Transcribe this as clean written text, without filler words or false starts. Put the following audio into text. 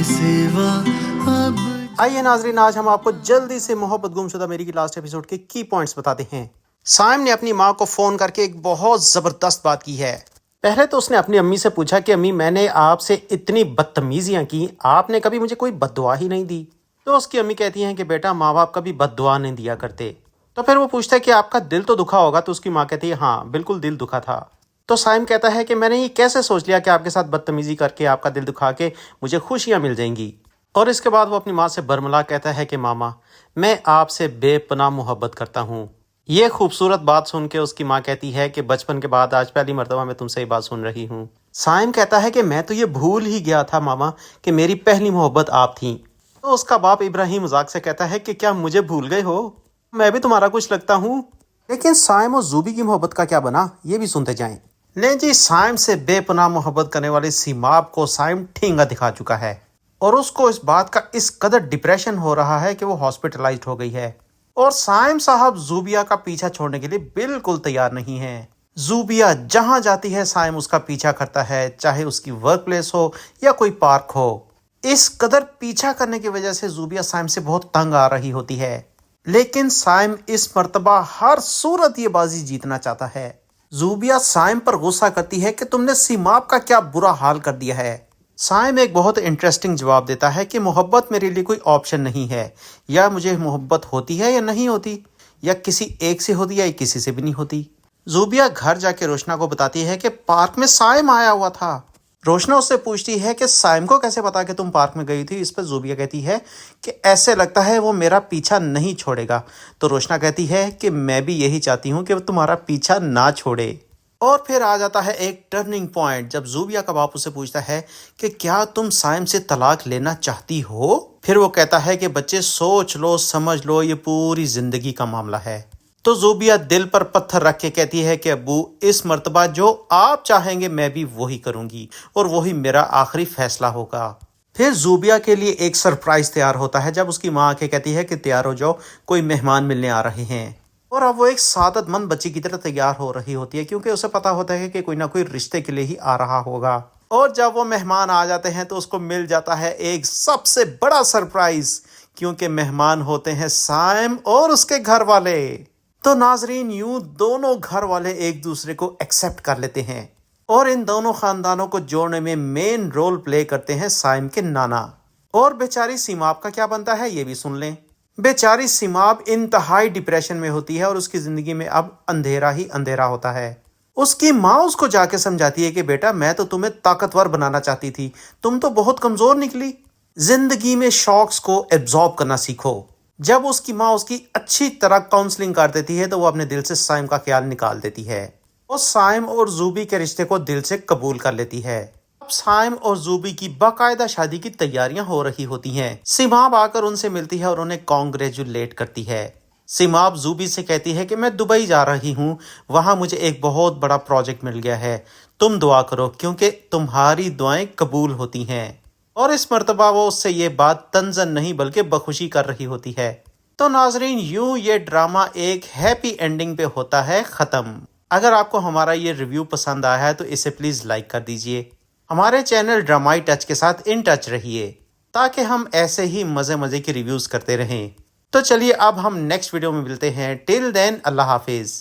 सिवा अब। आइए नाजरीन, आज हम आपको जल्दी से मोहब्बत गुमशुदा मेरी की लास्ट एपिसोड के की पॉइंट्स बताते हैं। साइम ने अपनी माँ को फोन करके एक बहुत जबरदस्त बात की है। पहले तो उसने अपनी अम्मी से पूछा कि अम्मी, मैंने आपसे इतनी बदतमीजियां की, आपने कभी मुझे कोई बद्दुआ ही नहीं दी। तो उसकी अम्मी कहती हैं कि बेटा, माँ बाप कभी बद्दुआ नहीं दिया करते। तो फिर वो पूछता है कि आपका दिल तो दुखा होगा। तो उसकी माँ कहती है हाँ बिल्कुल दिल दुखा था। तो साइम कहता है कि मैंने ये कैसे सोच लिया कि आपके साथ बदतमीजी करके आपका दिल दुखा के मुझे खुशियां मिल जाएंगी। और इसके बाद वो अपनी माँ से बरमला कहता है कि मामा, मैं आपसे बेपनाह मोहब्बत करता हूँ। ये खूबसूरत बात सुन के उसकी माँ कहती है कि बचपन के बाद आज पहली मर्तबा मैं तुमसे ये बात सुन रही हूँ। साइम कहता है कि मैं तो ये भूल ही गया था मामा कि मेरी पहली मोहब्बत आप थी। तो उसका बाप इब्राहिम मजाक से कहता है कि क्या मुझे भूल गए हो? मैं भी तुम्हारा कुछ लगता हूँ। लेकिन साइम और जूबी की मोहब्बत का क्या बना, ये भी सुनते जाएं। नहीं जी, साइम से बेपनाह मोहब्बत करने वाले सीमाब को साइम ठेंगा दिखा चुका है और उसको इस बात का इस कदर डिप्रेशन हो रहा है कि वो हॉस्पिटलाइज्ड हो गई है। और साइम साहब जूबिया का पीछा छोड़ने के लिए बिल्कुल तैयार नहीं है। जूबिया जहां जाती है साइम उसका पीछा करता है, चाहे उसकी वर्क प्लेस हो या कोई पार्क हो। इस कदर पीछा करने की वजह से जूबिया साइम से बहुत तंग आ रही होती है। लेकिन साइम इस मर्तबा हर सूरत ये बाजी जीतना चाहता है। जूबिया साइम पर गुस्सा करती है कि तुमने सीमाब का क्या बुरा हाल कर दिया है। साइम एक बहुत इंटरेस्टिंग जवाब देता है कि मोहब्बत मेरे लिए कोई ऑप्शन नहीं है, या मुझे मोहब्बत होती है या नहीं होती, या किसी एक से होती या किसी से भी नहीं होती। जूबिया घर जाके रोशना को बताती है कि पार्क में साइम आया हुआ था। रोशना उससे पूछती है कि साइम को कैसे पता कि तुम पार्क में गई थी। इस पर जूबिया कहती है कि ऐसे लगता है वो मेरा पीछा नहीं छोड़ेगा। तो रोशना कहती है कि मैं भी यही चाहती हूँ कि वो तुम्हारा पीछा ना छोड़े। और फिर आ जाता है एक टर्निंग पॉइंट जब जूबिया का बाप उससे पूछता है कि क्या तुम साइम से तलाक लेना चाहती हो? फिर वो कहता है कि बच्चे सोच लो, समझ लो, ये पूरी जिंदगी का मामला है। तो जूबिया दिल पर पत्थर रख के कहती है कि अब्बू, इस मर्तबा जो आप चाहेंगे मैं भी वही करूंगी और वही मेरा आखिरी फैसला होगा। फिर जूबिया के लिए एक सरप्राइज तैयार होता है जब उसकी माँ आके कहती है कि तैयार हो जाओ, कोई मेहमान मिलने आ रहे हैं। और अब वो एक सादतमंद बच्ची की तरह तैयार हो रही होती है क्योंकि उसे पता होता है कि कोई ना कोई रिश्ते के लिए ही आ रहा होगा। और जब वो मेहमान आ जाते हैं तो उसको मिल जाता है एक सबसे बड़ा सरप्राइज, क्योंकि मेहमान होते हैं साइम और उसके घर वाले। तो नाजरीन, यूं दोनों घर वाले एक दूसरे को एक्सेप्ट कर लेते हैं और इन दोनों खानदानों को जोड़ने में मेन रोल प्ले करते हैं साइम के नाना। और बेचारी सीमाब का क्या बनता है ये भी सुन लें। बेचारी सीमाब इंतहाई डिप्रेशन में होती है और उसकी जिंदगी में अब अंधेरा ही अंधेरा होता है। उसकी माँ उसको जाके समझाती है कि बेटा, मैं तो तुम्हें ताकतवर बनाना चाहती थी, तुम तो बहुत कमजोर निकली। जिंदगी में शॉक्स को एब्जॉर्ब करना सीखो। जब उसकी माँ उसकी अच्छी तरह काउंसलिंग कर देती है तो वो अपने दिल से साइम का ख्याल निकाल देती है और साइम और जूबी के रिश्ते को दिल से कबूल कर लेती है। साइम और जूबी की बाकायदा शादी की तैयारियां हो रही होती हैं। सीमाब आकर उनसे मिलती है और उन्हें कॉन्ग्रेचुलेट करती है। सीमाब जूबी से कहती है कि मैं दुबई जा रही हूँ, वहां मुझे एक बहुत बड़ा प्रोजेक्ट मिल गया है, तुम दुआ करो क्योंकि तुम्हारी दुआएं कबूल होती हैं। और इस मर्तबा वो उससे ये बात तंजन नहीं बल्कि बखुशी कर रही होती है। तो नाजरीन, यूं ये ड्रामा एक हैप्पी एंडिंग पे होता है खत्म। अगर आपको हमारा ये रिव्यू पसंद आया है तो इसे प्लीज लाइक कर दीजिए। हमारे चैनल ड्रामाई टच के साथ इन टच रहिए ताकि हम ऐसे ही मजे मजे के रिव्यूज करते रहें। तो चलिए अब हम नेक्स्ट वीडियो में मिलते हैं। टिल देन, अल्लाह हाफिज।